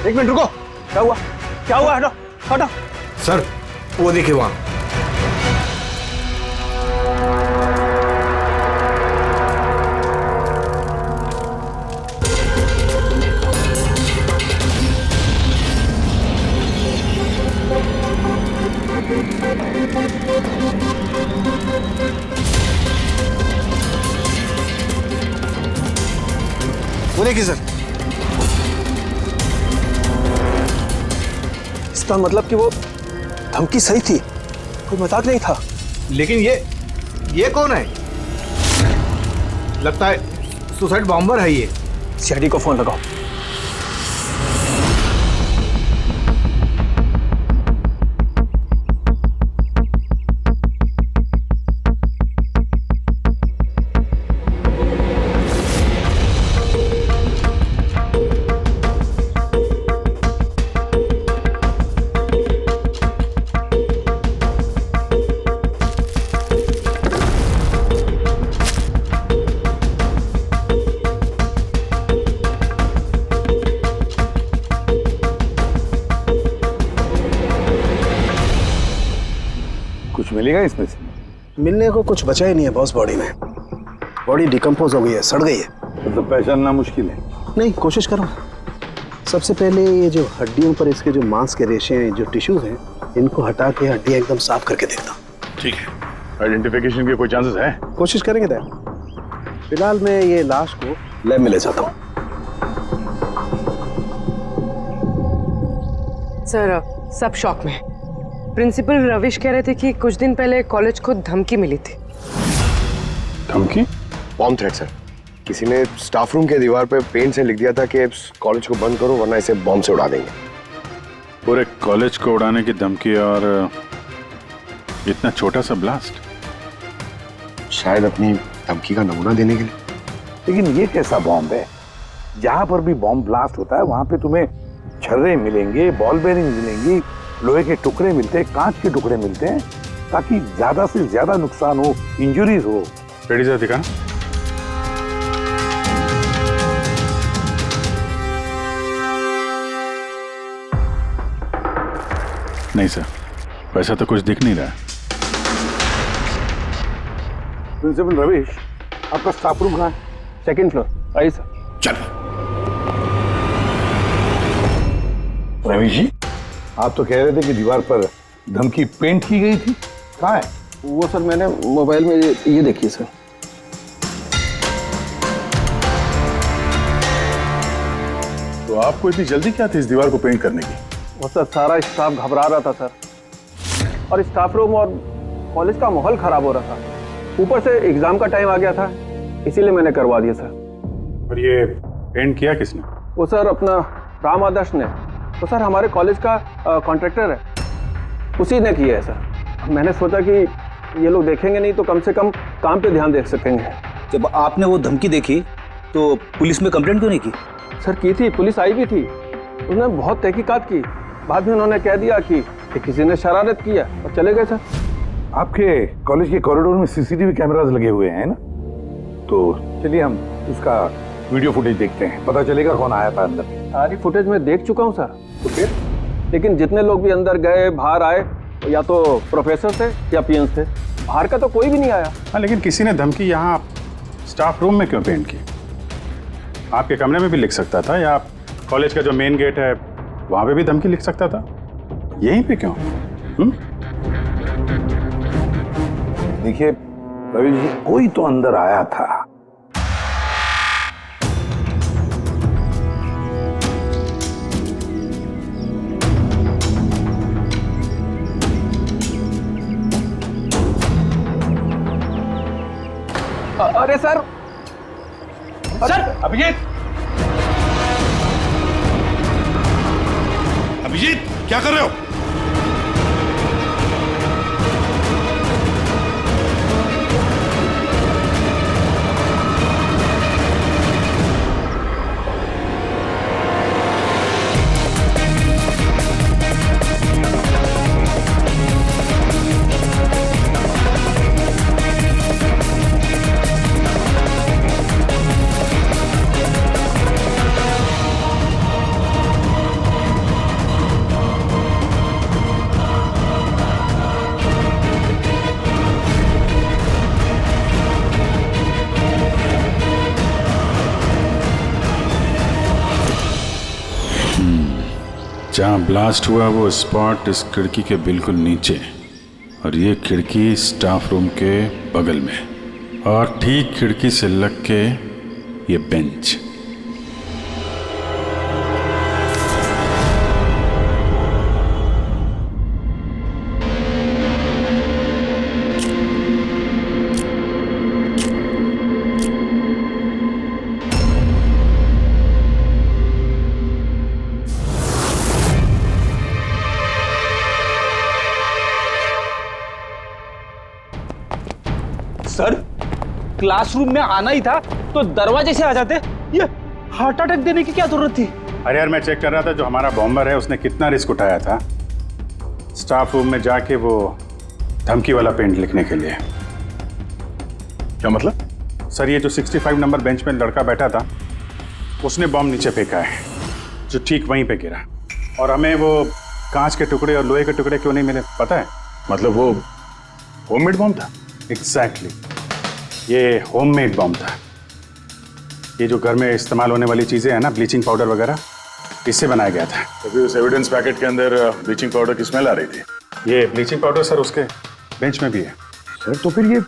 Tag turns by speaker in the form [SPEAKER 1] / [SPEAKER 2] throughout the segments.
[SPEAKER 1] एक मिनट रुको। क्या हुआ? क्या हुआ? हटो हटो।
[SPEAKER 2] सर वो देखिए वहां।
[SPEAKER 1] वो देखिए सर, इसका मतलब कि वो धमकी सही थी, कोई मजाक नहीं था।
[SPEAKER 2] लेकिन ये कौन है? लगता है सुसाइड बॉम्बर है ये।
[SPEAKER 1] सीआईडी को फोन लगाओ।
[SPEAKER 3] कुछ मिलेगा इसमें से?
[SPEAKER 1] मिलने को कुछ बचा ही नहीं है बॉस। बॉडी में, बॉडी डिकम्पोज हो गई है, सड़ गई है।
[SPEAKER 3] मतलब पहचानना मुश्किल है।
[SPEAKER 1] नहीं, कोशिश करो। सबसे पहले ये जो हड्डियों पर इसके जो मांस के रेशे हैं, जो टिश्यूज हैं, इनको हटा के हड्डियां एकदम साफ करके देखता।
[SPEAKER 3] ठीक है। आइडेंटिफिकेशन के कोई चांसेस है?
[SPEAKER 1] कोशिश करेंगे दया। फिलहाल मैं ये लाश को लैब में ले जाता हूँ।
[SPEAKER 4] सर सब शॉक में। प्रिंसिपल रविश कह रहे थे कि कुछ दिन पहले कॉलेज को धमकी मिली थी।
[SPEAKER 3] धमकी?
[SPEAKER 5] Bomb threat sir. किसी ने स्टाफ रूम के दीवार पे पेंट से लिख दिया था कि कॉलेज को बंद करो वरना इसे बॉम्ब से उड़ा देंगे।
[SPEAKER 3] पूरे कॉलेज को उड़ाने की धमकी और इतना छोटा सा ब्लास्ट?
[SPEAKER 5] शायद अपनी धमकी का नमूना देने के लिए।
[SPEAKER 6] लेकिन ये कैसा बॉम्ब है? जहां पर भी बॉम्ब ब्लास्ट होता है वहां पे तुम्हें छर्रे मिलेंगे, बॉल बेरिंग मिलेंगी, लोहे के टुकड़े मिलते हैं, कांच के टुकड़े मिलते हैं, ताकि ज्यादा से ज्यादा नुकसान हो, इंजरीज हो।
[SPEAKER 3] रेडी सर, दिखाना। नहीं सर, वैसा तो कुछ दिख नहीं रहा।
[SPEAKER 6] प्रिंसिपल रविश, आपका स्टाफ रूम कहाँ है?
[SPEAKER 1] Second floor. आइए सर।
[SPEAKER 3] चलो।
[SPEAKER 6] रविश जी, आप तो कह रहे थे कि दीवार पर धमकी पेंट की गई थी, कहाँ है?
[SPEAKER 1] वो सर मैंने मोबाइल में ये देखिए सर।
[SPEAKER 3] तो आपको इतनी जल्दी क्या थी इस दीवार को पेंट करने की?
[SPEAKER 1] वो सर सारा स्टाफ घबरा रहा था सर, और स्टाफ रूम और कॉलेज का माहौल खराब हो रहा था। ऊपर से एग्जाम का टाइम आ गया था, इसीलिए मैंने करवा दिया सर।
[SPEAKER 3] और ये पेंट किया किसने?
[SPEAKER 1] वो सर अपना राम आदर्श ने। तो सर हमारे कॉलेज का कॉन्ट्रैक्टर है, उसी ने किया है सर। मैंने सोचा कि ये लोग देखेंगे नहीं तो कम से कम काम पे ध्यान दे सकेंगे।
[SPEAKER 7] जब आपने वो धमकी देखी तो पुलिस में कंप्लेंट क्यों नहीं की?
[SPEAKER 1] सर की थी, पुलिस आई भी थी, उसने बहुत तहकीकात की। बाद में उन्होंने कह दिया कि किसी ने शरारत किया और चले गए सर।
[SPEAKER 6] आपके कॉलेज के कॉरिडोर में सीसीटीवी कैमरास लगे हुए हैं ना, तो चलिए हम उसका वीडियो फुटेज देखते हैं, पता चलेगा कौन आया था अंदर।
[SPEAKER 1] सारी फुटेज में देख चुका हूँ सर। तो फिर लेकिन जितने लोग भी अंदर गए बाहर आए, या तो प्रोफेसर थे या पीएन थे, बाहर का तो कोई भी नहीं आया।
[SPEAKER 3] हाँ, लेकिन किसी ने धमकी यहाँ स्टाफ रूम में क्यों पेंट की? आपके कमरे में भी लिख सकता था, या कॉलेज का जो मेन गेट है वहां पे भी धमकी लिख सकता था। यहीं पे क्यों?
[SPEAKER 6] देखिए रवि जी, कोई तो अंदर आया था।
[SPEAKER 1] अरे सर,
[SPEAKER 3] सर अभिजीत, अभिजीत क्या कर रहे हो? जहाँ ब्लास्ट हुआ वो स्पॉट इस खिड़की के बिल्कुल नीचे, और ये खिड़की स्टाफ रूम के बगल में, और ठीक खिड़की से लग के ये बेंच।
[SPEAKER 7] सर, क्लासरूम में आना ही था तो दरवाजे से आ जाते। ये हार्ट अटैक देने की क्या जरूरत थी?
[SPEAKER 3] अरे यार, मैं चेक कर रहा था जो हमारा बॉम्बर है उसने कितना रिस्क उठाया था स्टाफ रूम में जाके वो धमकी वाला पेंट लिखने के लिए।
[SPEAKER 8] क्या मतलब?
[SPEAKER 3] सर, ये जो 65 नंबर बेंच में लड़का बैठा था उसने बॉम्ब नीचे फेंका है, जो ठीक वहीं पे गिरा, और हमें वो कांच के टुकड़े और लोहे के टुकड़े क्यों नहीं मिले पता है?
[SPEAKER 8] मतलब वो होममेड बॉम्ब था?
[SPEAKER 3] एग्जैक्टली, ये होममेड बॉम्ब था। ये जो घर में इस्तेमाल होने वाली चीजें हैं ना, ब्लीचिंग पाउडर वगैरह, इससे बनाया गया था।
[SPEAKER 8] तो फिर उस एविडेंस पैकेट के अंदर ब्लीचिंग पाउडर की स्मेल आ रही थी।
[SPEAKER 3] ये ब्लीचिंग पाउडर सर उसके बेंच में भी है।
[SPEAKER 6] सर तो फिर ये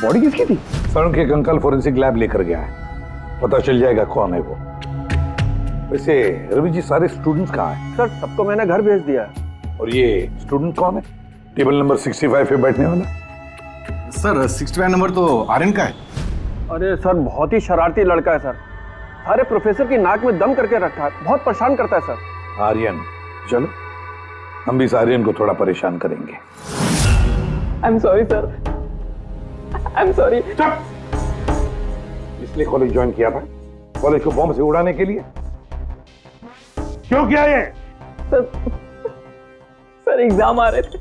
[SPEAKER 6] बॉडी किसकी थी? सर उनके अंकल फोरेंसिक लैब लेकर गया है, पता चल जाएगा कौन है वो। वैसे रवि जी, सारे स्टूडेंट्स कहाँ हैं?
[SPEAKER 1] सर सबको मैंने घर भेज दिया है।
[SPEAKER 6] और ये स्टूडेंट कौन है? टेबल नंबर 65 पे बैठने वाला?
[SPEAKER 2] सर 65 नंबर तो आर्यन का है।
[SPEAKER 1] अरे सर, बहुत ही शरारती लड़का है सर। सारे प्रोफेसर की नाक में दम करके रखा है, बहुत परेशान करता है सर।
[SPEAKER 6] आर्यन, चलो हम भी इस आर्यन को थोड़ा परेशान करेंगे।
[SPEAKER 9] I am sorry sir, I am sorry.
[SPEAKER 6] इसलिए कॉलेज ज्वाइन किया था? कॉलेज को बॉम्ब से उड़ाने के लिए? क्यों किया ये?
[SPEAKER 9] सर एग्जाम आ रहे थे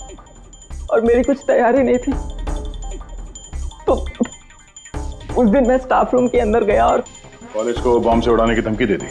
[SPEAKER 9] और मेरी कुछ तैयारी नहीं थी, तो उस दिन मैं स्टाफ रूम के अंदर गया और
[SPEAKER 8] कॉलेज को बॉम्ब से उड़ाने की धमकी दे दी।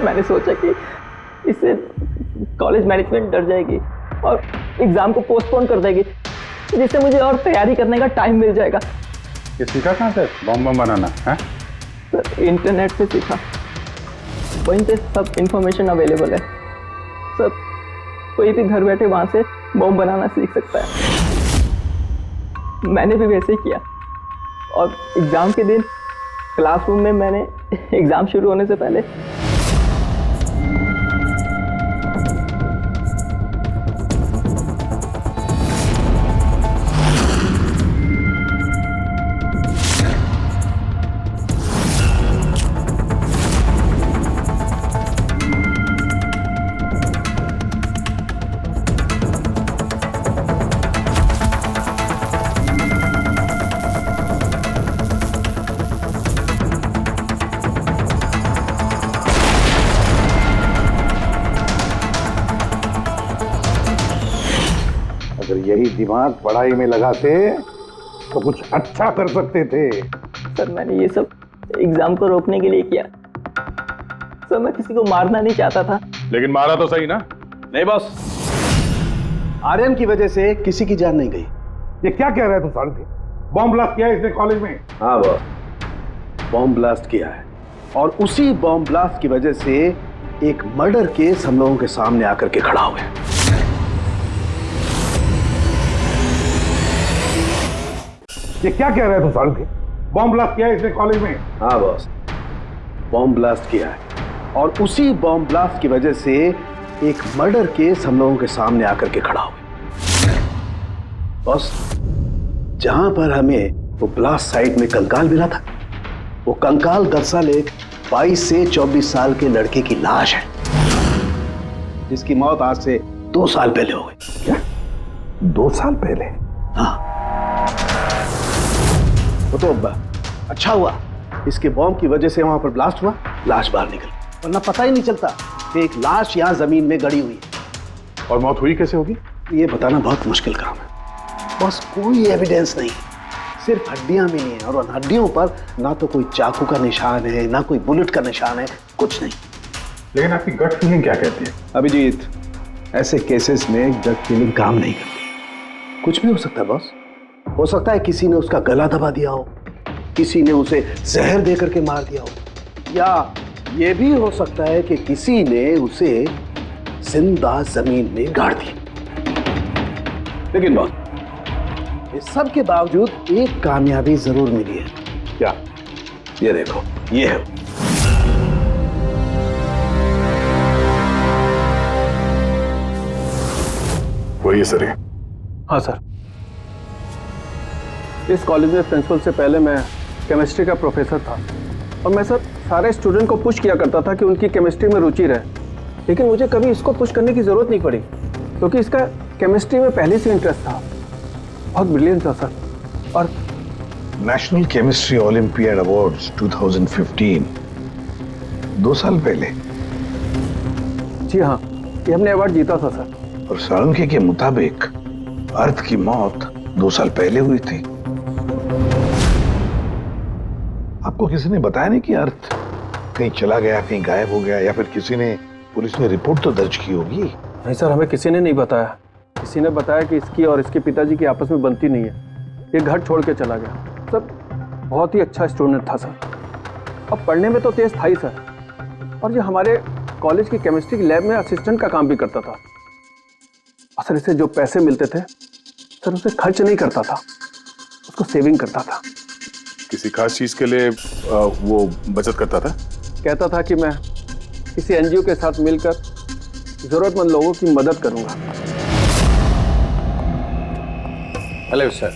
[SPEAKER 9] मैंने सोचा कि इससे कॉलेज मैनेजमेंट डर जाएगी और एग्जाम को पोस्टपोन कर देगी, जिससे मुझे और तैयारी करने का टाइम मिल जाएगा।
[SPEAKER 3] ये सीखा कहाँ से बॉम्ब बनाना है?
[SPEAKER 9] सर इंटरनेट से सीखा, वहीं पे सब इंफॉर्मेशन अवेलेबल है। सर कोई भी घर बैठे वहां से बॉम्ब बनाना सीख सकता है। मैंने भी वैसे ही किया और एग्जाम के दिन क्लासरूम में मैंने एग्जाम शुरू होने से पहले
[SPEAKER 6] अगर यही दिमाग पढ़ाई में लगाते तो कुछ अच्छा कर सकते थे।
[SPEAKER 9] सर मैंने ये सब एग्जाम को रोकने के लिए किया। सर मैं किसी को मारना नहीं चाहता था।
[SPEAKER 8] लेकिन मारा तो सही ना?
[SPEAKER 7] नहीं बॉस, आर्यन की वजह से किसी की जान नहीं गई।
[SPEAKER 6] ये क्या कह रहे हैं तुम सारथी? बॉम्ब ब्लास्ट किया है इसने कॉलेज में?
[SPEAKER 7] हाँ बॉस, बॉम्ब ब्लास्ट किया है, और उसी बॉम्ब ब्लास्ट की वजह से एक मर्डर केस हम लोगों के सामने आकर के खड़ा हुआ है।
[SPEAKER 6] ये क्या कह रहे हैं तुम सारथी? बॉम्ब ब्लास्ट किया है इसने कॉलेज में?
[SPEAKER 7] हाँ बॉस, बॉम्ब ब्लास्ट किया है, और उसी बॉम्ब ब्लास्ट की वजह से एक मर्डर केस हम लोगों के सामने आकर के खड़ा हुआ। बॉस, जहां पर हमें वो ब्लास्ट साइट में कंकाल मिला था, वो कंकाल दरअसल एक 22 से 24 साल के लड़के की लाश है, जिसकी मौत आज से 2 साल पहले हो गई।
[SPEAKER 6] क्या? 2 साल पहले?
[SPEAKER 7] हाँ, वो तो अच्छा हुआ इसके बॉम्ब की वजह से वहां पर ब्लास्ट हुआ, लाश बाहर निकल, वरना पता ही नहीं चलता कि एक लाश यहाँ जमीन में गड़ी हुई है।
[SPEAKER 3] और मौत हुई कैसे होगी?
[SPEAKER 7] ये बताना बहुत मुश्किल काम है। बस कोई एविडेंस नहीं, सिर्फ हड्डियां मिली हैं और उन हड्डियों पर ना तो कोई चाकू का निशान है, ना कोई बुलेट का निशान है, कुछ नहीं।
[SPEAKER 3] लेकिन आपकी गट फीलिंग क्या कहती है?
[SPEAKER 7] अभिजीत, ऐसे केसेस में गट फीलिंग काम नहीं करती। कुछ भी हो सकता है बॉस। हो सकता है किसी ने उसका गला दबा दिया हो, किसी ने उसे जहर दे करके मार दिया हो, या ये भी हो सकता है कि किसी ने उसे जिंदा जमीन में गाड़ दिया। लेकिन बॉस, इस सब के बावजूद एक कामयाबी जरूर मिली है। क्या? ये देखो, ये है।
[SPEAKER 8] वही है सर।
[SPEAKER 1] हाँ सर, इस कॉलेज में प्रिंसिपल से पहले मैं केमिस्ट्री का प्रोफेसर था और मैं सर सारे स्टूडेंट को पुश किया करता था कि उनकी केमिस्ट्री में रुचि रहे, लेकिन मुझे कभी इसको पुश करने की ज़रूरत नहीं पड़ी क्योंकि इसका केमिस्ट्री में पहले से इंटरेस्ट था। बहुत ब्रिलियंट था सर। और
[SPEAKER 6] नेशनल केमिस्ट्री ओलंपियाड अवार्ड्स 2015, 2 साल पहले।
[SPEAKER 1] जी हाँ, ये हमने अवार्ड जीता था सर।
[SPEAKER 6] और साळुंखे के मुताबिक अर्थ की मौत 2 साल पहले हुई थी। आपको किसी ने बताया नहीं कि अर्थ कहीं चला गया, कहीं गायब हो गया, या फिर किसी ने, पुलिस ने रिपोर्ट तो दर्ज की होगी?
[SPEAKER 1] नहीं सर, हमें किसी ने नहीं बताया। किसी ने बताया कि इसकी और इसके पिताजी की आपस में बनती नहीं है, ये घर छोड़ के चला गया। सर बहुत ही अच्छा स्टूडेंट था सर, और पढ़ने में तो तेज था ही सर। और ये हमारे कॉलेज की केमिस्ट्री की लैब में असिस्टेंट का काम भी करता था। और सर इसे जो पैसे मिलते थे सर उसे खर्च नहीं करता था, उसको सेविंग करता था।
[SPEAKER 8] किसी खास चीज के लिए वो बचत करता था?
[SPEAKER 1] कहता था कि मैं किसी एनजीओ के साथ मिलकर जरूरतमंद लोगों की मदद करूंगा।
[SPEAKER 10] Hello sir,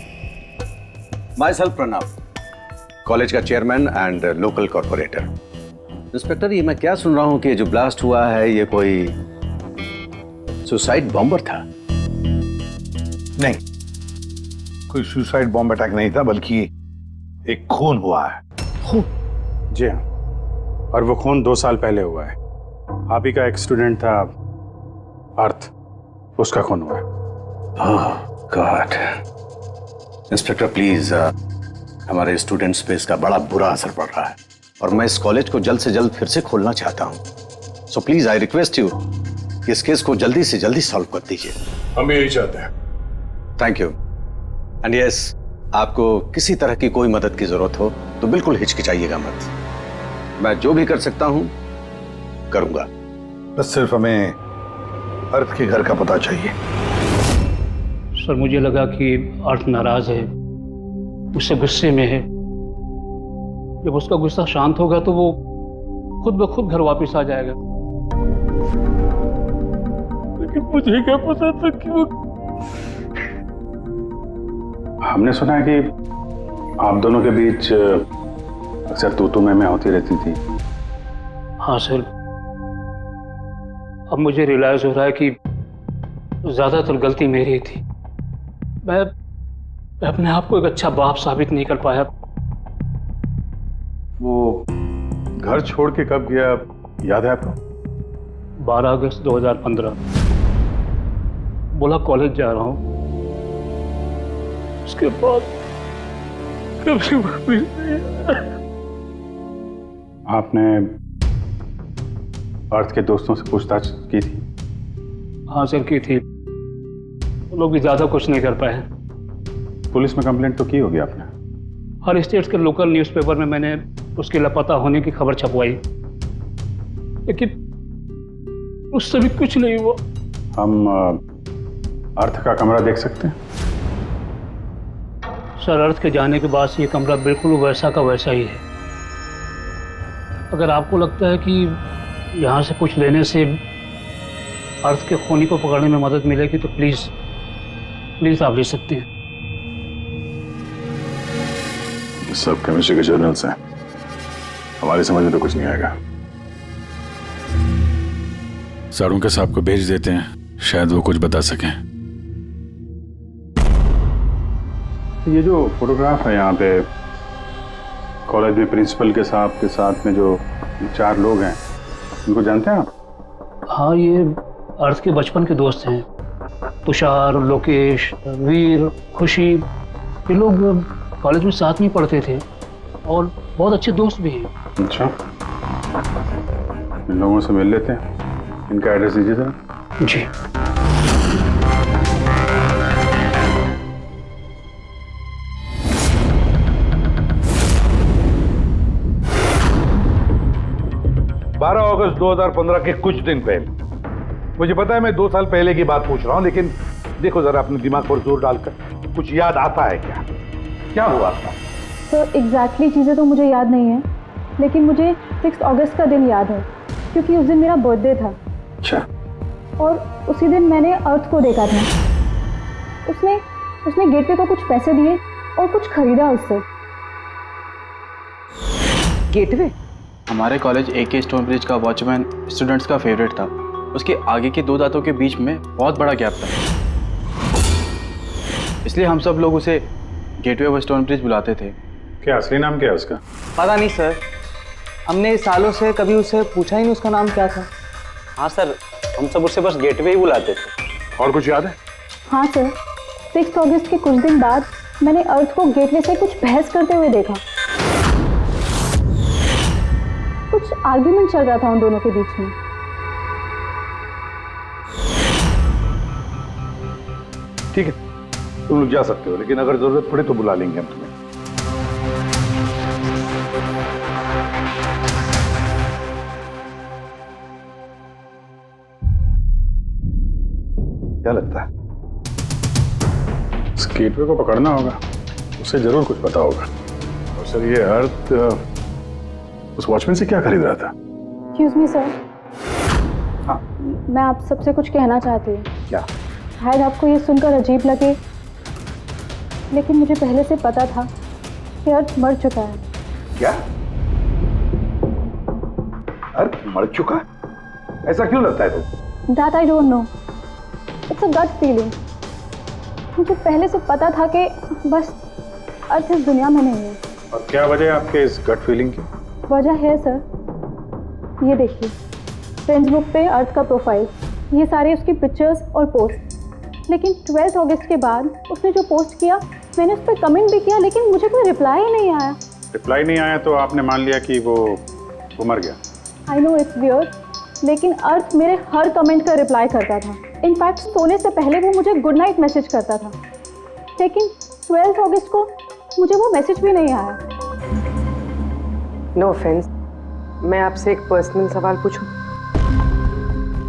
[SPEAKER 10] myself Pranav, college का chairman and local corporator. Inspector, ये मैं क्या सुन रहा हूँ कि जो ब्लास्ट हुआ है ये कोई सुसाइड बॉम्बर था?
[SPEAKER 6] नहीं, कोई सुसाइड बॉम्ब अटैक नहीं था, बल्कि एक खून हुआ है।
[SPEAKER 10] खून?
[SPEAKER 3] जी हाँ, और वो खून 2 साल पहले हुआ है। आप ही का एक स्टूडेंट था अर्थ, उसका खून हुआ है।
[SPEAKER 10] ओह गॉड। इंस्पेक्टर प्लीज, हमारे स्टूडेंट्स पे इसका बड़ा बुरा असर पड़ रहा है और मैं इस कॉलेज को जल्द से जल्द फिर से खोलना चाहता हूँ। So please I request you कि इस केस को जल्दी से जल्दी सॉल्व कर दीजिए।
[SPEAKER 8] हम यही चाहते हैं।
[SPEAKER 10] Thank you. एंड यस, आपको किसी तरह की कोई मदद की जरूरत हो तो बिल्कुल हिचकिचाइएगा मत। मैं जो भी कर सकता हूं करूंगा।
[SPEAKER 6] बस सिर्फ हमें अर्थ के घर का पता चाहिए।
[SPEAKER 11] सर मुझे लगा कि अर्थ नाराज है, उससे गुस्से में है। जब उसका गुस्सा शांत होगा तो वो खुद ब खुद घर वापस आ जाएगा। लेकिन मुझे क्या पता था कि वो...
[SPEAKER 3] हमने सुना है कि आप दोनों के बीच अक्सर तू मैं होती रहती थी।
[SPEAKER 11] हाँ सर, अब मुझे रियलाइज हो रहा है कि ज्यादातर गलती मेरी थी। मैं अपने आप को एक अच्छा बाप साबित नहीं कर पाया।
[SPEAKER 3] वो घर छोड़ के कब गया, याद है आपको?
[SPEAKER 11] 12 अगस्त 2015। बोला कॉलेज जा रहा हूँ, उसके बाद कभी वापस नहीं आया।
[SPEAKER 3] आपने अर्थ के दोस्तों से पूछताछ की थी?
[SPEAKER 11] हाँ सर, की थी। वो लोग भी ज्यादा कुछ नहीं कर पाए।
[SPEAKER 3] पुलिस में कंप्लेंट तो की होगी आपने?
[SPEAKER 11] हर स्टेट के लोकल न्यूज़पेपर में मैंने उसके लापता होने की खबर छपवाई, लेकिन उससे भी कुछ नहीं हुआ।
[SPEAKER 3] हम अर्थ का कमरा देख सकते हैं?
[SPEAKER 11] सर, अर्थ के जाने के बाद से ये कमरा बिल्कुल वैसा का वैसा ही है। अगर आपको लगता है कि यहाँ से कुछ लेने से अर्थ के खूनी को पकड़ने में मदद मिलेगी तो प्लीज आप ले सकते हैं।
[SPEAKER 8] सब केमिस्ट्री के जर्नल्स हैं, हमारी समझ में तो कुछ नहीं आएगा।
[SPEAKER 3] साळुंखे साहब को भेज देते हैं, शायद वो कुछ बता सकें। ये जो फोटोग्राफ है यहाँ पे कॉलेज में प्रिंसिपल के साथ में जो 4 लोग हैं, उनको जानते हैं आप?
[SPEAKER 11] हाँ, ये अर्थ के बचपन के दोस्त हैं। तुषार, लोकेश, वीर, खुशी, ये लोग कॉलेज में साथ में पढ़ते थे और बहुत अच्छे दोस्त भी हैं।
[SPEAKER 3] अच्छा, इन लोगों से मिल लेते हैं। इनका एड्रेस दीजिए जरा।
[SPEAKER 11] जी।
[SPEAKER 6] अगस्त 2015 के कुछ दिन पहले, मुझे पता है मैं 2 साल पहले की बात पूछ रहा हूं, लेकिन देखो जरा अपने दिमाग पर जोर डालकर, कुछ याद आता है क्या? क्या हुआ था?
[SPEAKER 12] तो एग्जैक्टली चीज़ें तो मुझे याद नहीं है, लेकिन मुझे 6 अगस्त का दिन याद है क्योंकि उस दिन मेरा बर्थडे था।
[SPEAKER 6] अच्छा।
[SPEAKER 12] और उसी दिन मैंने अर्थ को देखा था। उसने गेटवे को कुछ पैसे दिए और कुछ खरीदा उससे।
[SPEAKER 4] गेटवे?
[SPEAKER 13] हमारे कॉलेज AK स्टोन ब्रिज का वॉचमैन स्टूडेंट्स का फेवरेट था। उसके आगे के 2 दांतों के बीच में बहुत बड़ा गैप था, इसलिए हम सब लोग उसे गेटवे ऑफ स्टोन ब्रिज बुलाते थे।
[SPEAKER 3] क्या असली नाम क्या है उसका?
[SPEAKER 9] पता नहीं सर, हमने सालों से कभी उससे पूछा ही नहीं उसका नाम क्या था।
[SPEAKER 10] हाँ सर, हम सब उससे बस गेटवे ही बुलाते थे।
[SPEAKER 3] और कुछ याद है?
[SPEAKER 12] हाँ सर, 6 अगस्त के कुछ दिन बाद मैंने अर्थ को गेटवे से कुछ बहस करते हुए देखा। कुछ आर्ग्यूमेंट चल रहा था उन दोनों के बीच में।
[SPEAKER 6] ठीक है, तुम लोग जा सकते हो, लेकिन अगर जरूरत पड़े तो बुला लेंगे हम तुम्हें। क्या लगता है?
[SPEAKER 3] इस गेटवे को पकड़ना होगा, उसे जरूर कुछ पता होगा। और सर, ये अर्थ उस वॉचमैन से क्या खरीद रहा था?
[SPEAKER 12] एक्सक्यूज मी सर, मैं आप सबसे कुछ कहना चाहती हूँ।
[SPEAKER 6] क्या?
[SPEAKER 12] शायद आपको ये सुनकर अजीब लगे, लेकिन मुझे पहले से पता था कि अर्थ मर चुका है।
[SPEAKER 6] क्या? अर्थ मर चुका? ऐसा क्यों लगता है तुम?
[SPEAKER 12] That I don't know. It's a gut feeling. मुझे पहले से पता था कि बस अर्थ इस दुनिया में नहीं है।
[SPEAKER 3] और क्या वजह है आपके इस गट फीलिंग की?
[SPEAKER 12] वजह है सर, ये देखिए, फ्रेंड्स बुक पे अर्थ का प्रोफाइल, ये सारे उसकी पिक्चर्स और पोस्ट। लेकिन 12 अगस्त के बाद उसने जो पोस्ट किया, मैंने उस पर कमेंट भी किया, लेकिन मुझे कोई रिप्लाई ही नहीं आया।
[SPEAKER 3] रिप्लाई नहीं आया तो आपने मान लिया कि वो मर गया?
[SPEAKER 12] आई नो इट्स वियर्ड, लेकिन अर्थ मेरे हर कमेंट का रिप्लाई करता था। इनफैक्ट सोने से पहले वो मुझे गुड नाइट मैसेज करता था। लेकिन 12 अगस्त को मुझे वो मैसेज भी नहीं आया।
[SPEAKER 4] नो ऑफेंस, मैं आपसे एक पर्सनल सवाल पूछूं?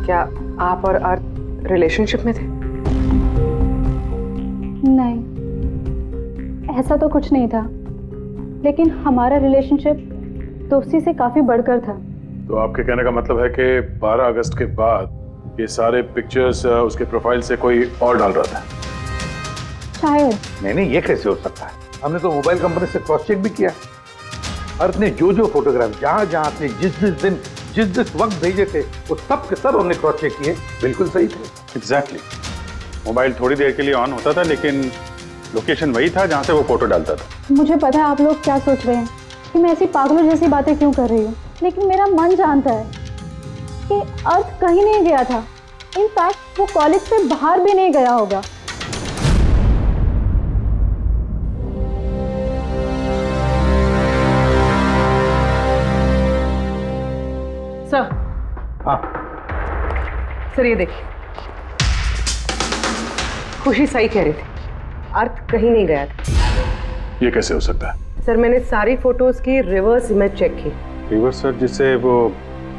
[SPEAKER 4] क्या आप और अर्थ रिलेशनशिप में थे?
[SPEAKER 12] नहीं, ऐसा तो कुछ नहीं था, लेकिन हमारा रिलेशनशिप दोस्ती से काफी बढ़कर था।
[SPEAKER 8] तो आपके कहने का मतलब है कि 12 अगस्त के बाद ये सारे पिक्चर्स उसके प्रोफाइल से कोई और डाल रहा था?
[SPEAKER 12] शायद।
[SPEAKER 6] नहीं, ये कैसे हो सकता है? हमने तो मोबाइल कंपनी से क्रॉस चेक भी किया। अर्थ ने जो फोटोग्राफ जहां अपने जिस वक्त भेजे थे, वो सब के सब हमने क्रॉस चेक किए, बिल्कुल सही थे।
[SPEAKER 3] एग्जैक्टली। मोबाइल थोड़ी देर के लिए ऑन होता था, लेकिन लोकेशन वही था जहां से वो फोटो डालता था।
[SPEAKER 12] मुझे पता है आप लोग क्या सोच रहे हैं कि मैं ऐसी पागलों जैसी बातें क्यों कर रही हूँ, लेकिन मेरा मन जानता है कि अर्थ कहीं नहीं गया था। इनफैक्ट वो कॉलेज से बाहर भी नहीं गया होगा।
[SPEAKER 4] सर।
[SPEAKER 6] हाँ
[SPEAKER 4] सर, ये देखिए, खुशी सही कह रही थी, अर्थ कहीं नहीं गया था।
[SPEAKER 8] ये कैसे हो सकता है?
[SPEAKER 4] सर, मैंने सारी फोटोज की रिवर्स इमेज चेक की।
[SPEAKER 3] रिवर्स सर, जिससे वो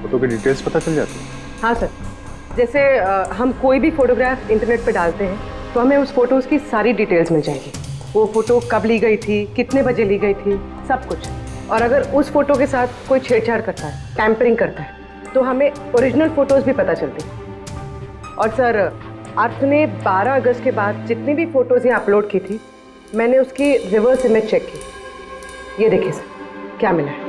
[SPEAKER 3] फोटो की डिटेल्स पता चल जाती है?
[SPEAKER 4] हाँ सर, जैसे हम कोई भी फोटोग्राफ इंटरनेट पे डालते हैं तो हमें उस फोटोज की सारी डिटेल्स मिल जाएगी। वो फोटो कब ली गई थी, कितने बजे ली गई थी, सब कुछ। और अगर उस फोटो के साथ कोई छेड़छाड़ करता है, टैम्परिंग करता है, तो हमें ओरिजिनल फोटोज भी पता चलती हैं। और सर, अर्थ ने 12 अगस्त के बाद जितनी भी फोटोज यहाँ अपलोड की थी, मैंने उसकी रिवर्स इमेज चेक की। ये देखिए सर, क्या मिला है।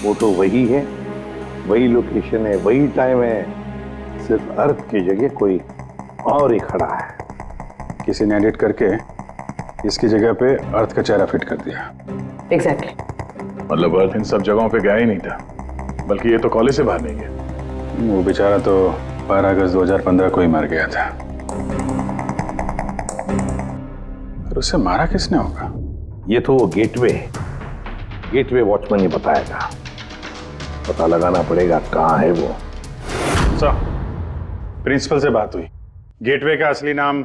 [SPEAKER 6] वो तो वही है, वही लोकेशन है, वही टाइम है, सिर्फ अर्थ की जगह कोई और ही खड़ा है।
[SPEAKER 3] किसी ने एडिट करके इसकी जगह पे अर्थ का चेहरा फिट कर दिया।
[SPEAKER 4] एग्जैक्टली।
[SPEAKER 8] मतलब अर्थ इन सब जगहों पे गया ही नहीं था, बल्कि ये तो कॉलेज से बाहर नहीं गया।
[SPEAKER 3] वो बेचारा तो 12 अगस्त 2015 को ही मर गया था। और उसे मारा किसने होगा?
[SPEAKER 6] ये तो गेटवे वॉचमैन ही बताएगा। पता लगाना पड़ेगा कहाँ है वो।
[SPEAKER 3] सर, प्रिंसिपल से बात हुई। गेटवे का असली नाम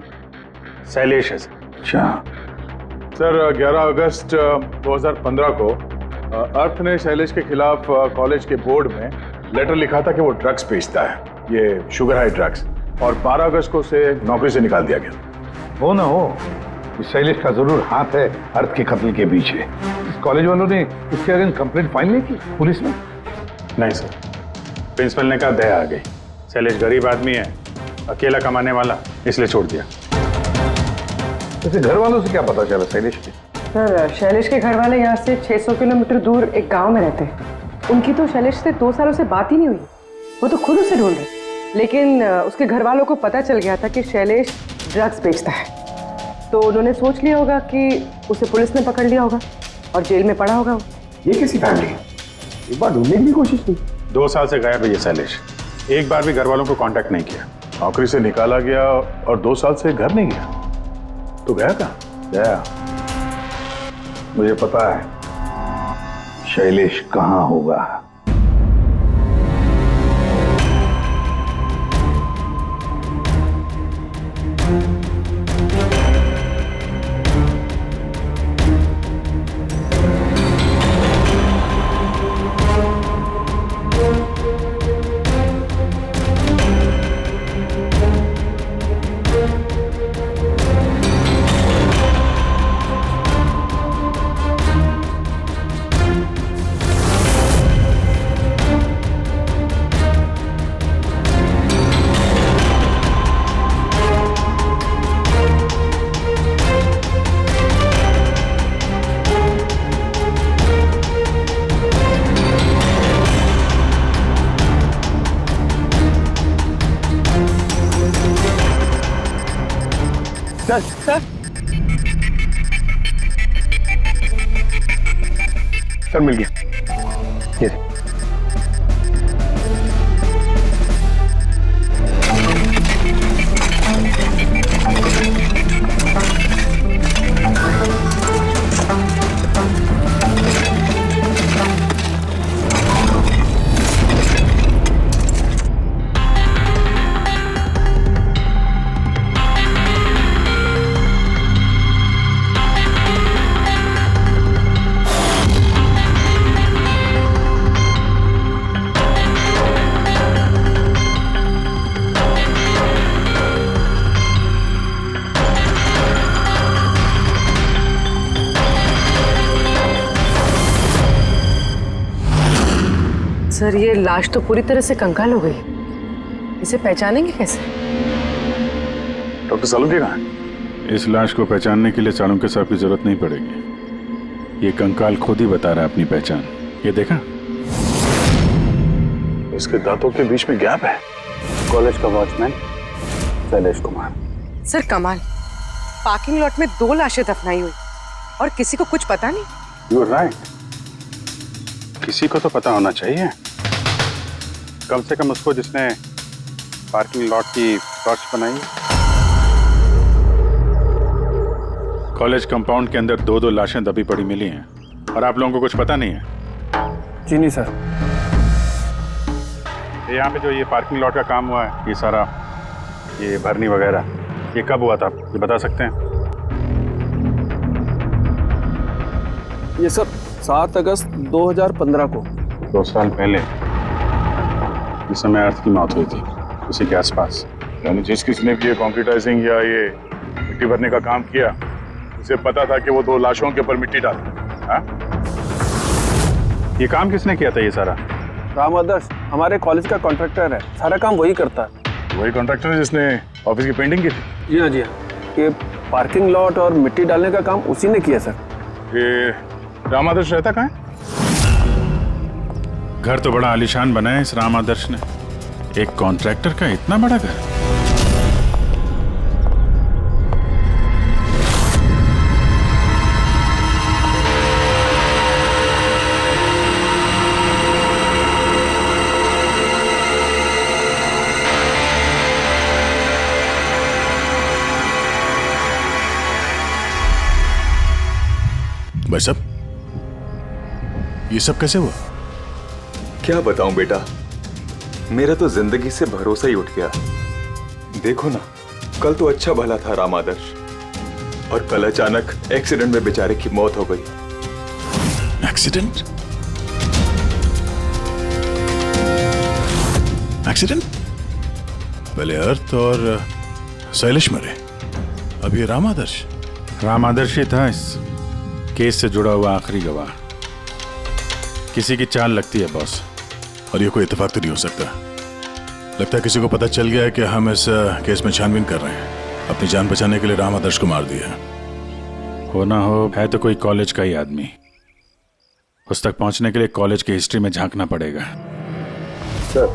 [SPEAKER 3] शैलेश है।
[SPEAKER 6] अच्छा
[SPEAKER 8] सर, 11 अगस्त 2015 को अर्थ ने शैलेश के खिलाफ कॉलेज के बोर्ड में लेटर लिखा था कि वो ड्रग्स बेचता है, ये शुगर हाई ड्रग्स, और 12 अगस्त को उसे नौकरी से निकाल दिया गया।
[SPEAKER 6] हो ना हो, इस शैलेश का जरूर हाथ है अर्थ के कत्ल के पीछे। इस कॉलेज वालों ने उसके अगेंस्ट कंप्लेंट फाइल नहीं की पुलिस में?
[SPEAKER 3] नहीं सर, प्रिंसिपल ने कहा दया आ गई। शैलेश गरीब आदमी है, अकेला कमाने वाला, इसलिए छोड़ दिया।
[SPEAKER 6] वैसे घर वालों से क्या पता चला शैलेश के?
[SPEAKER 4] सर, शैलेश के घर वाले यहाँ से 600 किलोमीटर दूर एक गांव में रहते हैं। उनकी तो शैलेश से 2 सालों से बात ही नहीं हुई। वो तो खुद उसे ढूंढ रहे, लेकिन उसके घर वालों को पता चल गया था कि शैलेश ड्रग्स बेचता है, तो उन्होंने सोच लिया होगा कि उसे पुलिस ने पकड़ लिया होगा और जेल में पड़ा होगा।
[SPEAKER 5] ये कैसी फैमिली है? एक बार ढूंढने की कोशिश की।
[SPEAKER 3] 2 साल से गायब है ये शैलेश, एक बार भी घर वालों को कांटेक्ट नहीं किया।
[SPEAKER 8] नौकरी से निकाला गया और 2 साल से घर नहीं गया, तो गया कहाँ?
[SPEAKER 6] गया, मुझे पता है शैलेश कहाँ होगा।
[SPEAKER 5] सर मिल गया। ये
[SPEAKER 4] सर, ये लाश तो पूरी तरह से कंकाल हो गई, इसे पहचानेंगे कैसे?
[SPEAKER 8] डॉक्टर सालुंके कहाँ है?
[SPEAKER 3] इस लाश को पहचानने के लिए चाणक्य साहब की जरूरत नहीं पड़ेगी। ये कंकाल खुद ही बता रहा है अपनी पहचान। ये देखा,
[SPEAKER 8] इसके दांतों के बीच में गैप है।
[SPEAKER 7] कॉलेज का वॉचमैन शैलेश कुमार।
[SPEAKER 4] सर कमाल, पार्किंग लॉट में 2 लाशें दफनाई हुई और किसी को कुछ पता नहीं।
[SPEAKER 3] यू आर राइट, किसी को तो पता होना चाहिए, कम से कम उसको जिसने पार्किंग लॉट की टॉर्च बनाई। कॉलेज कंपाउंड के अंदर 2 लाशें दबी पड़ी मिली हैं और आप लोगों को कुछ पता नहीं है?
[SPEAKER 1] जी नहीं सर।
[SPEAKER 3] यहाँ पे जो ये पार्किंग लॉट का काम हुआ है, ये सारा ये भरनी वगैरह, ये कब हुआ था ये बता सकते हैं?
[SPEAKER 1] ये सर 7 अगस्त 2015 को।
[SPEAKER 3] 2 साल पहले, जिस समय अर्थ की मौत हुई थी, उसी के आसपास।
[SPEAKER 8] यानी जिस किसने भी ये कंक्रीटाइजिंग या ये मिट्टी भरने का काम किया, उसे पता था कि वो 2 लाशों के ऊपर मिट्टी डाले। हाँ?
[SPEAKER 3] ये काम किसने किया था ये सारा?
[SPEAKER 1] राम आदर्श हमारे कॉलेज का कॉन्ट्रैक्टर है, सारा काम वही करता है।
[SPEAKER 8] वही कॉन्ट्रैक्टर है जिसने ऑफिस की पेंटिंग की थी?
[SPEAKER 1] जी हाँ जी हाँ, ये पार्किंग लॉट और मिट्टी डालने का काम उसी ने किया सर।
[SPEAKER 8] ये राम आदर्श रहता कहाँ है?
[SPEAKER 3] घर तो बड़ा आलीशान बना है इस राम आदर्श ने, एक कॉन्ट्रैक्टर का इतना बड़ा घर।
[SPEAKER 8] ये सब कैसे हुआ?
[SPEAKER 14] क्या बताऊं बेटा, मेरा तो जिंदगी से भरोसा ही उठ गया। देखो ना, कल तो अच्छा भला था राम आदर्श, और कल अचानक एक्सीडेंट में बेचारे की मौत हो गई।
[SPEAKER 8] एक्सीडेंट? एक्सीडेंट? पहले अर्थ और शैलेश मरे, अब ये राम आदर्श।
[SPEAKER 3] राम आदर्श ही था इस केस से जुड़ा हुआ आखिरी गवाह। किसी की चाल लगती है बॉस।
[SPEAKER 8] और ये कोई इत्तेफाक तो नहीं हो सकता। लगता है किसी को पता चल गया है कि हम इस केस में छानबीन कर रहे हैं। अपनी जान बचाने के लिए राम आदर्श को मार दिया।
[SPEAKER 3] हो ना हो, है तो कोई कॉलेज का ही आदमी। उस तक पहुंचने के लिए कॉलेज की हिस्ट्री में झांकना पड़ेगा।
[SPEAKER 5] सर,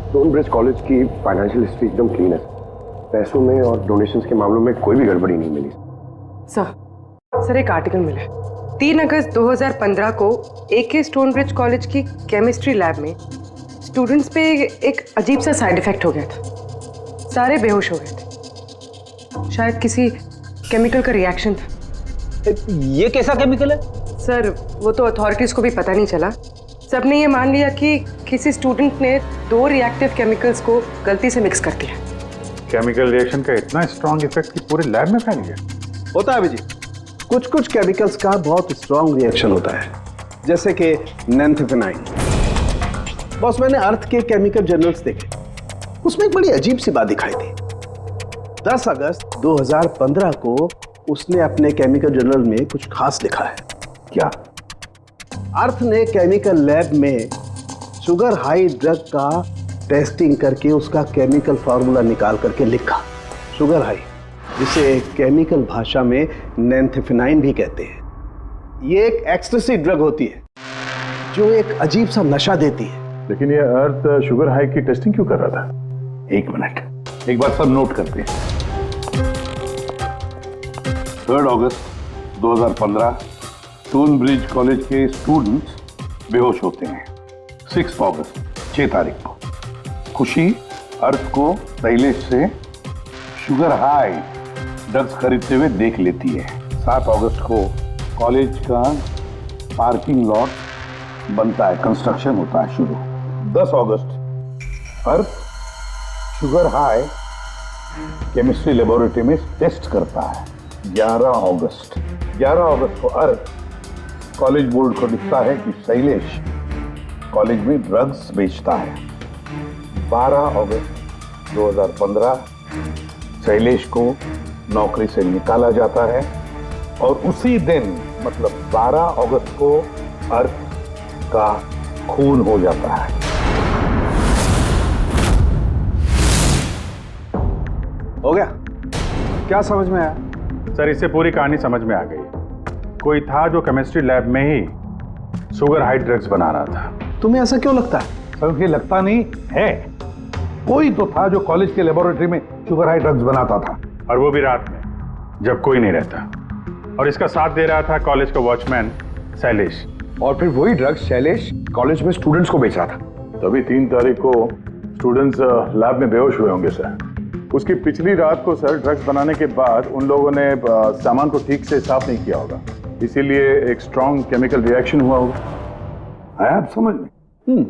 [SPEAKER 5] स्टोनब्रिज कॉलेज की फाइनेंशियल हिस्ट्री एकदम क्लीन है। पैसों में और डोनेशंस के मामलों में कोई भी गड़बड़ी नहीं मिली।
[SPEAKER 4] सर एक आर्टिकल मिला है। 3 अगस्त 2015 को AK स्टोनब्रिज कॉलेज की केमिस्ट्री लैब में स्टूडेंट्स पे एक अजीब सा साइड इफेक्ट हो गया था। सारे बेहोश हो गए थे। शायद किसी केमिकल का रिएक्शन था।
[SPEAKER 7] ये कैसा केमिकल है?
[SPEAKER 4] सर वो तो अथॉरिटीज को भी पता नहीं चला। सबने ये मान लिया कि किसी स्टूडेंट ने 2 रिएक्टिव केमिकल्स को गलती से मिक्स कर दिया।
[SPEAKER 3] केमिकल रिएक्शन का इतना स्ट्रॉन्ग इफेक्ट कि पूरे लैब में फैल गया।
[SPEAKER 7] होता है अभिजीत, कुछ कुछ केमिकल्स का बहुत स्ट्रॉन्ग रिएक्शन होता है, जैसे कि नैंथेफेनाइन। बॉस, मैंने अर्थ के केमिकल जर्नल्स देखे, उसमें एक बड़ी अजीब सी बात दिखाई थी। 10 अगस्त 2015 को उसने अपने केमिकल जर्नल में कुछ खास लिखा है। क्या? अर्थ ने केमिकल लैब में शुगर हाई ड्रग का टेस्टिंग करके उसका केमिकल फार्मूला निकाल करके लिखा। शुगर हाई, जिसे केमिकल भाषा में नैंथेफेनाइन भी कहते हैं। ये एक एक्सटेसी ड्रग होती है जो एक अजीब सा नशा देती है।
[SPEAKER 8] लेकिन ये अर्थ शुगर हाई की टेस्टिंग क्यों कर रहा था?
[SPEAKER 6] 1 मिनट, एक बात सब नोट करते हैं। 3 अगस्त 2015 स्टोनब्रिज कॉलेज के स्टूडेंट्स बेहोश होते हैं। 6 अगस्त 6 तारीख को खुशी अर्थ को शैलेश से शुगर हाई ड्रग्स खरीदते हुए देख लेती है। 7 अगस्त को कॉलेज का पार्किंग लॉट बनता है, कंस्ट्रक्शन होता है शुरू। 10 अगस्त अर्थ शुगर हाई केमिस्ट्री लेबोरेटरी में टेस्ट करता है। 11 अगस्त को अर्थ कॉलेज बोर्ड को लिखता है कि शैलेश कॉलेज में ड्रग्स बेचता है। 12 अगस्त 2015 शैलेश को नौकरी से निकाला जाता है और उसी दिन मतलब 12 अगस्त को अर्थ का खून हो जाता है।
[SPEAKER 7] हो गया? क्या समझ में आया?
[SPEAKER 3] सर, इससे पूरी कहानी समझ में आ गई। कोई था जो केमिस्ट्री लैब में ही शुगर हाई ड्रग्स बना रहा था।
[SPEAKER 7] तुम्हें ऐसा क्यों लगता है?
[SPEAKER 6] सर, ये लगता नहीं है, कोई तो था जो कॉलेज के लेबोरेटरी में शुगर हाई ड्रग्स बनाता था,
[SPEAKER 3] और वो भी रात में जब कोई नहीं रहता। और इसका साथ दे रहा था कॉलेज का वॉचमैन शैलेश।
[SPEAKER 5] और फिर वही ड्रग्स शैलेश कॉलेज में स्टूडेंट्स को बेच रहा था।
[SPEAKER 8] तभी 3 तारीख को स्टूडेंट्स लैब में बेहोश हुए होंगे सर। उसकी पिछली रात को सर ड्रग्स बनाने के बाद उन लोगों ने सामान को ठीक से साफ नहीं किया होगा, इसीलिए एक स्ट्रॉन्ग केमिकल रिएक्शन हुआ होगा।
[SPEAKER 6] आया आप समझ में?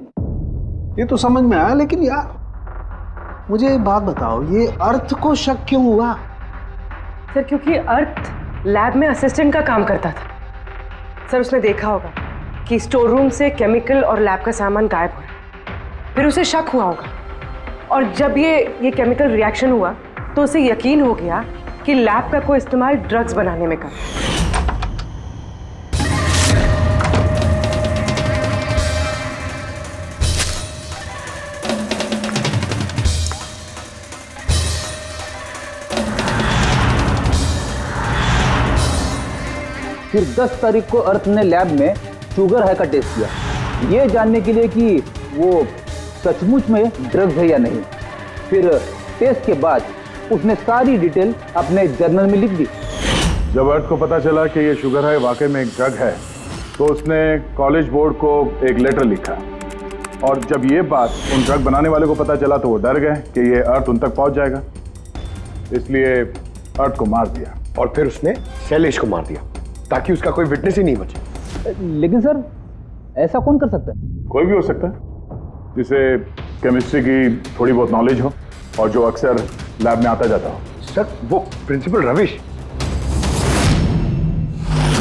[SPEAKER 7] ये तो समझ में आया, लेकिन यार मुझे एक बात बताओ, ये अर्थ को शक क्यों हुआ?
[SPEAKER 4] सर क्योंकि अर्थ लैब में असिस्टेंट का काम करता था। सर उसने देखा होगा कि स्टोर रूम से केमिकल और लैब का सामान गायब हो रहा है, फिर उसे शक हुआ होगा, और जब ये केमिकल रिएक्शन हुआ तो उसे यकीन हो गया कि लैब का कोई इस्तेमाल ड्रग्स बनाने में कर रहा है।
[SPEAKER 7] फिर 10 तारीख को अर्थ ने लैब में शुगर हाई का टेस्ट किया, ये जानने के लिए कि वो सचमुच में ड्रग्स है या नहीं। फिर टेस्ट के बाद उसने सारी डिटेल अपने जर्नल में लिख दी।
[SPEAKER 8] जब अर्थ को पता चला कि ये शुगर हाई वाकई में एक ड्रग है, तो उसने कॉलेज बोर्ड को एक लेटर लिखा, और जब ये बात उन ड्रग बनाने वाले को पता चला तो वो डर गए कि ये अर्थ उन तक पहुंच जाएगा, इसलिए अर्थ को मार दिया।
[SPEAKER 5] और फिर उसने शैलेश को मार दिया ताकि उसका कोई विटनेस ही नहीं बचे।
[SPEAKER 7] लेकिन सर
[SPEAKER 15] ऐसा कौन कर सकता है?
[SPEAKER 8] कोई भी हो सकता है जिसे केमिस्ट्री की थोड़ी बहुत नॉलेज हो और जो अक्सर लैब में आता जाता हो।
[SPEAKER 5] सर वो प्रिंसिपल रविश,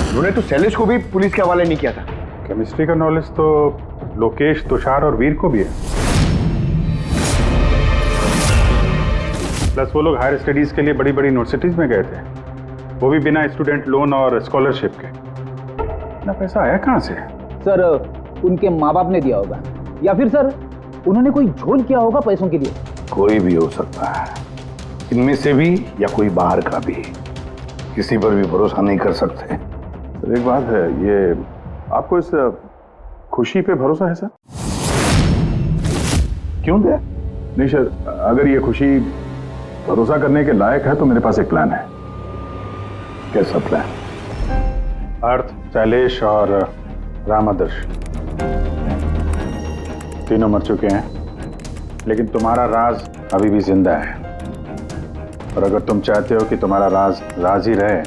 [SPEAKER 5] उन्होंने तो शैलेश को भी पुलिस के हवाले नहीं किया था।
[SPEAKER 3] केमिस्ट्री का नॉलेज तो लोकेश, तुषार और वीर को भी है। प्लस वो लोग हायर स्टडीज के लिए बड़ी बड़ी यूनिवर्सिटीज में गए थे, वो भी बिना स्टूडेंट लोन और स्कॉलरशिप के। इतना पैसा आया कहाँ से?
[SPEAKER 15] सर उनके माँ बाप ने दिया होगा, या फिर सर उन्होंने कोई झोल किया होगा पैसों के लिए।
[SPEAKER 6] कोई भी हो सकता है, इनमें से भी या कोई बाहर का भी। किसी पर भी भरोसा नहीं कर सकते।
[SPEAKER 8] एक बात है, ये आपको इस खुशी पे भरोसा है सर?
[SPEAKER 6] क्यों दे?
[SPEAKER 8] नहीं सर, अगर ये खुशी भरोसा करने के लायक है तो मेरे पास एक प्लान है।
[SPEAKER 6] कैसा प्लान?
[SPEAKER 3] अर्थ, शैलेश और राम आदर्श तीनों मर चुके हैं, लेकिन तुम्हारा राज अभी भी जिंदा है। और अगर तुम चाहते हो कि तुम्हारा राज राज ही रहे,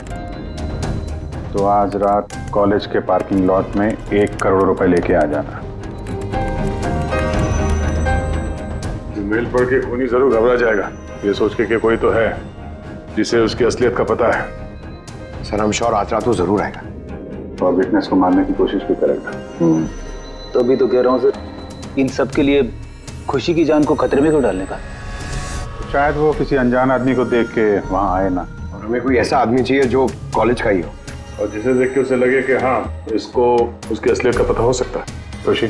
[SPEAKER 3] तो आज रात कॉलेज के पार्किंग लॉट में 1 करोड़ रुपए लेके आ जाना।
[SPEAKER 8] मेल पढ़ के खूनी जरूर घबरा जाएगा, ये सोच के कि कोई तो है जिसे उसकी असलियत का पता है।
[SPEAKER 5] सर हम श्योर आज रात तो जरूर आएगा
[SPEAKER 3] और विटनेस को मारने की कोशिश भी करेगा।
[SPEAKER 15] तो अभी तो कह रहा हूँ सर, इन सब के लिए खुशी की जान को खतरे में क्यों डालने का?
[SPEAKER 3] शायद वो किसी अनजान आदमी को देख के वहां आए ना।
[SPEAKER 5] और हमें कोई ऐसा आदमी चाहिए जो कॉलेज का ही हो
[SPEAKER 8] और जिसे देख के उसे लगे कि हाँ, इसको उसकी असलियत का पता हो सकता है।
[SPEAKER 3] खुशी,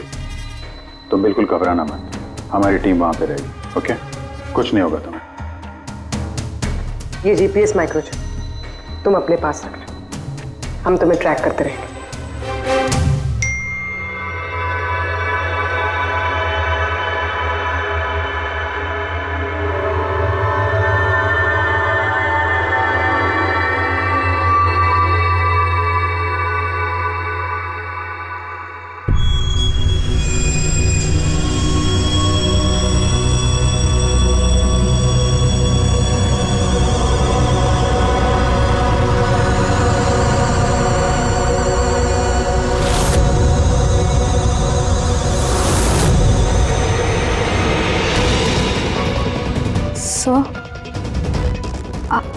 [SPEAKER 3] तुम बिल्कुल घबराना मत, हमारी टीम वहां पे रहेगी। ओके, कुछ नहीं होगा तुम्हें।
[SPEAKER 4] ये जीपीएस माइक्रोचिप तुम अपने पास रखना, हम तुम्हें ट्रैक करते रहेंगे।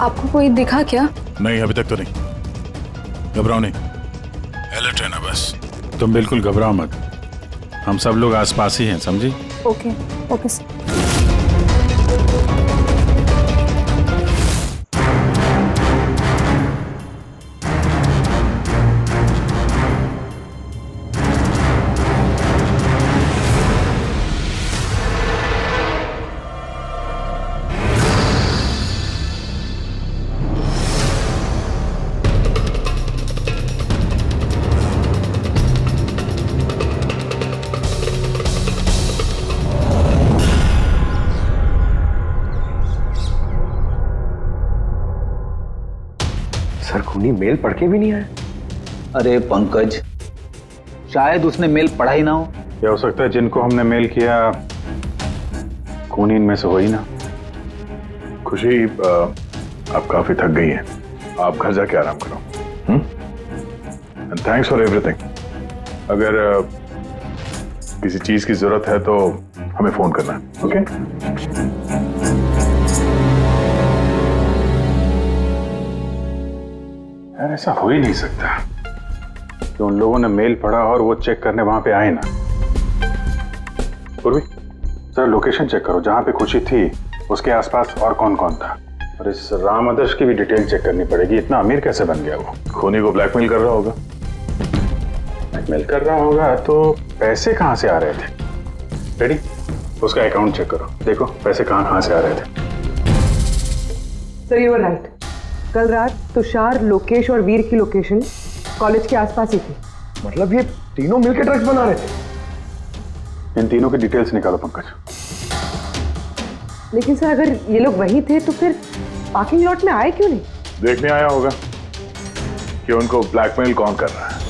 [SPEAKER 12] आपको कोई दिखा क्या?
[SPEAKER 8] नहीं, अभी तक तो नहीं। घबराओ नहीं, अलर्ट रहना बस।
[SPEAKER 3] तुम बिल्कुल घबराओ मत, हम सब लोग आसपास ही हैं, समझी?
[SPEAKER 12] Okay okay sir.
[SPEAKER 5] सर खूनी मेल पढ़ के भी नहीं आया।
[SPEAKER 15] अरे पंकज, शायद उसने मेल पढ़ा ही ना हो।
[SPEAKER 3] क्या हो सकता है जिनको हमने मेल किया खूनी इनमें से हो ही ना।
[SPEAKER 8] खुशी, आप काफी थक गई हैं, आप घर जाके आराम करो। And thanks for everything. अगर किसी चीज की जरूरत है तो हमें फोन करना, ओके?
[SPEAKER 3] यार ऐसा हो ही नहीं सकता कि उन लोगों ने मेल पढ़ा और वो चेक करने वहां पे आए ना। पूर्वी, सर लोकेशन चेक करो, जहां पे खुशी थी उसके आसपास और कौन कौन था। और इस राम आदर्श की भी डिटेल चेक करनी पड़ेगी। इतना अमीर कैसे बन गया वो?
[SPEAKER 8] खूनी को ब्लैकमेल कर रहा होगा।
[SPEAKER 3] ब्लैकमेल कर रहा होगा तो पैसे कहाँ से आ रहे थे? रेडी, उसका अकाउंट चेक करो, देखो पैसे कहाँ कहाँ से आ रहे थे।
[SPEAKER 4] सर यू आर राइट, कल रात तुषार, लोकेश और वीर की लोकेशन कॉलेज के आसपास ही थी।
[SPEAKER 5] मतलब ये तीनों मिलकर ड्रग्स बना रहे थे?
[SPEAKER 3] इन तीनों की डिटेल्स निकालो पंकज।
[SPEAKER 4] लेकिन सर अगर ये लोग वही थे तो फिर पार्किंग लॉट में आए क्यों नहीं?
[SPEAKER 8] देखने आया होगा कि उनको ब्लैकमेल कौन कर रहा है।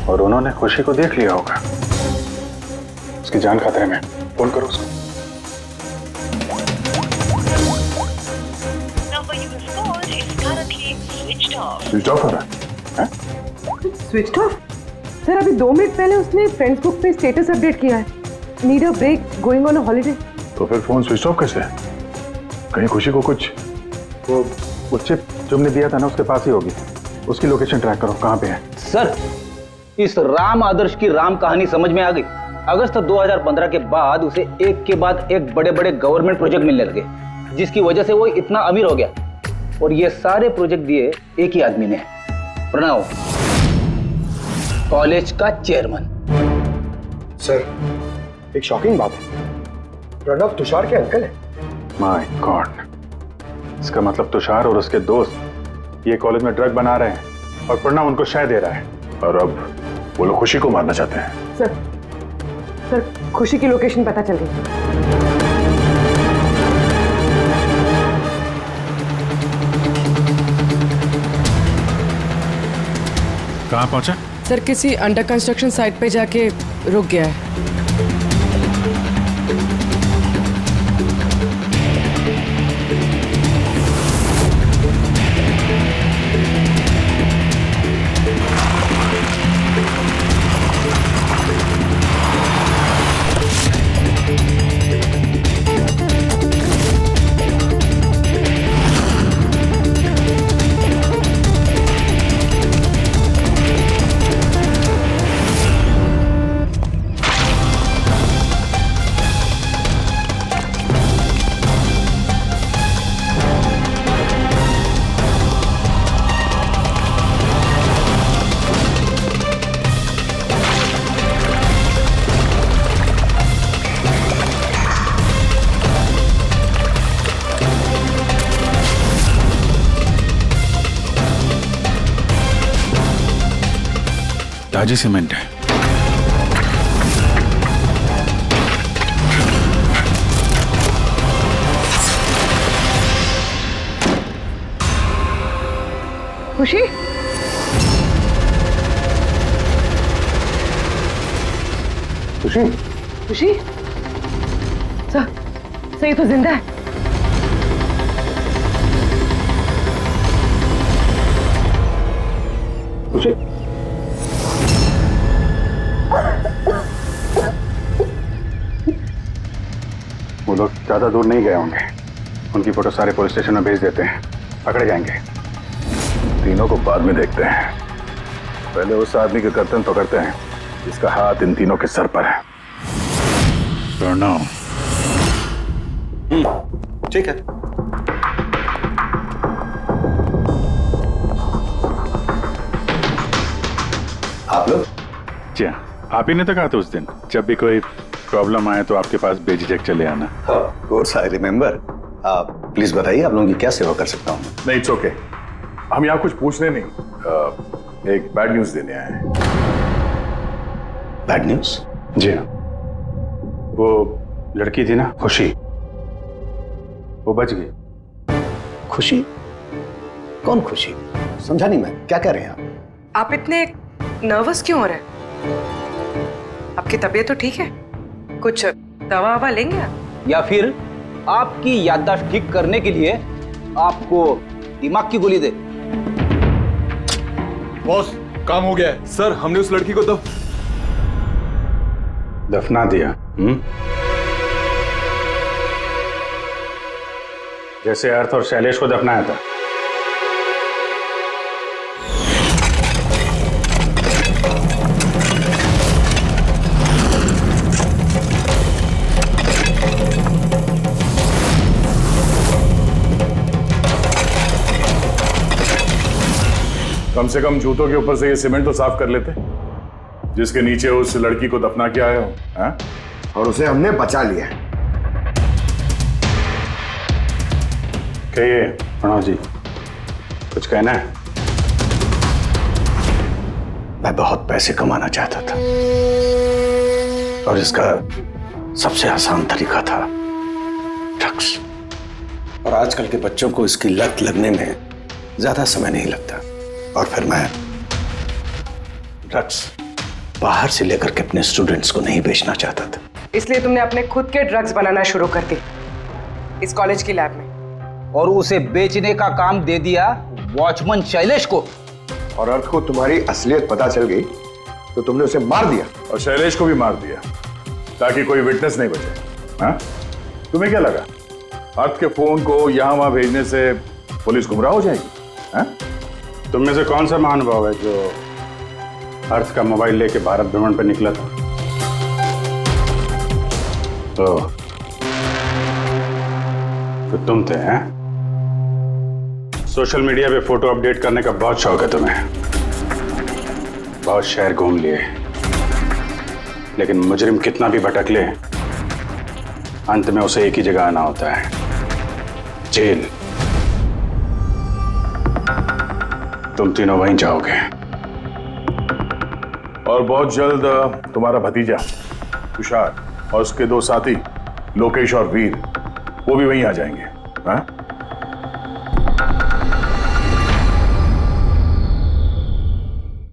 [SPEAKER 3] और उन्होंने खुशी को देख लिया होगा। उसकी जान खतरे में, फोन करो उसको।
[SPEAKER 8] स्विच ऑफ हो रहा है?
[SPEAKER 4] Switch off? सर अभी 2 मिनट पहले उसने फेसबुक पे स्टेटस अपडेट किया है, need a break, going on a holiday.
[SPEAKER 8] तो फिर फोन स्विच ऑफ कैसे है? कहीं खुशी को कुछ, वो चिप जो हमने दिया था ना उसके पास ही होगी। उसकी लोकेशन ट्रैक करो, कहाँ पे है?
[SPEAKER 15] सर इस राम आदर्श की राम कहानी समझ में आ गई। अगस्त 2015 के बाद उसे एक के बाद एक बड़े बड़े गवर्नमेंट प्रोजेक्ट मिलने लगे, जिसकी वजह से वो इतना अमीर हो गया। और ये सारे प्रोजेक्ट दिए एक ही आदमी ने, प्रणव, कॉलेज का चेयरमैन।
[SPEAKER 5] सर एक शॉकिंग बात है, प्रणव तुषार के अंकल है।
[SPEAKER 3] माय गॉड, इसका मतलब तुषार और उसके दोस्त ये कॉलेज में ड्रग बना रहे हैं और प्रणव उनको शय दे रहा है।
[SPEAKER 8] और अब वो लोग खुशी को मारना चाहते हैं।
[SPEAKER 4] सर खुशी की लोकेशन पता चल गई।
[SPEAKER 3] कहाँ पहुंचा?
[SPEAKER 4] सर किसी अंडर कंस्ट्रक्शन साइट पे जाके रुक गया है।
[SPEAKER 3] ताजी सीमेंट है।
[SPEAKER 4] खुशी?
[SPEAKER 5] खुशी?
[SPEAKER 4] खुशी? सर ये तो जिंदा है।
[SPEAKER 5] खुशी?
[SPEAKER 3] वो लोग ज्यादा दूर नहीं गए होंगे, उनकी फोटो सारे पुलिस स्टेशन में भेज देते हैं, पकड़े जाएंगे।
[SPEAKER 8] तीनों को बाद में देखते हैं, पहले उस आदमी के गर्दन पकड़ते हैं जिसका हाथ इन तीनों के सर पर है।
[SPEAKER 3] प्रणव।
[SPEAKER 10] ठीक है। आप लोग?
[SPEAKER 3] जी हाँ, आप ही ने तो कहा था उस दिन, जब भी कोई प्रॉब्लम आए तो आपके पास बेझिझक चले आना।
[SPEAKER 10] Of course I remember. आप प्लीज बताइए, आप लोगों की क्या सेवा कर सकता हूँ?
[SPEAKER 8] नहीं, इट्स ओके। हम यहाँ कुछ पूछने नहीं, एक बैड न्यूज देने आए हैं।
[SPEAKER 10] Bad news?
[SPEAKER 3] जी हाँ, वो लड़की थी ना खुशी, वो बच गई।
[SPEAKER 10] खुशी? कौन खुशी? समझा नहीं मैं, क्या कह रहे हैं
[SPEAKER 4] आप इतने नर्वस क्यों हो रहे हैं? आपकी तबीयत तो ठीक है? कुछ दवा ववा लेंगे आप?
[SPEAKER 15] या फिर आपकी याददाश्त ठीक करने के लिए आपको दिमाग की गोली दे?
[SPEAKER 14] बॉस काम हो गया है। सर हमने उस लड़की को
[SPEAKER 3] दफना दिया। जैसे अर्थ और शैलेश को दफनाया था।
[SPEAKER 8] कम से कम जूतों के ऊपर से ये सीमेंट तो साफ कर लेते, जिसके नीचे उस लड़की को दफना किया है हो,
[SPEAKER 5] और उसे हमने बचा लिया।
[SPEAKER 3] कहिए प्रणव जी, कुछ कहना है?
[SPEAKER 10] मैं बहुत पैसे कमाना चाहता था और इसका सबसे आसान तरीका था ड्रग्स। और आजकल के बच्चों को इसकी लत लगने में ज्यादा समय नहीं लगता। और फिर मैं ड्रग्स बाहर से लेकर के अपने स्टूडेंट्स को नहीं बेचना चाहता था।
[SPEAKER 4] इसलिए तुमने अपने खुद के ड्रग्स बनाना शुरू कर दी इस कॉलेज की लैब में।
[SPEAKER 15] और उसे बेचने का काम दे दिया वॉचमैन शैलेश को।
[SPEAKER 5] और अर्थ को तुम्हारी असलियत पता चल गई तो तुमने उसे मार दिया।
[SPEAKER 8] और शैलेश को भी मार दिया ताकि कोई विटनेस नहीं बचे। हाँ? तुम्हें क्या लगा अर्थ के फोन को यहां वहां भेजने से पुलिस गुमराह हो जाएगी? हाँ?
[SPEAKER 3] तुम में से कौन सा महानुभाव है जो अर्थ का मोबाइल लेके भारत भ्रमण पर निकला था? तो तुम थे, हैं? सोशल मीडिया पे फोटो अपडेट करने का बहुत शौक है तुम्हें। बहुत शहर घूम लिए, लेकिन मुजरिम कितना भी भटक ले, अंत में उसे एक ही जगह आना होता है, जेल। तुम तीनों वहीं जाओगे।
[SPEAKER 8] और बहुत जल्द तुम्हारा भतीजा तुषार और उसके दो साथी लोकेश और वीर वो भी वहीं आ जाएंगे। हाँ?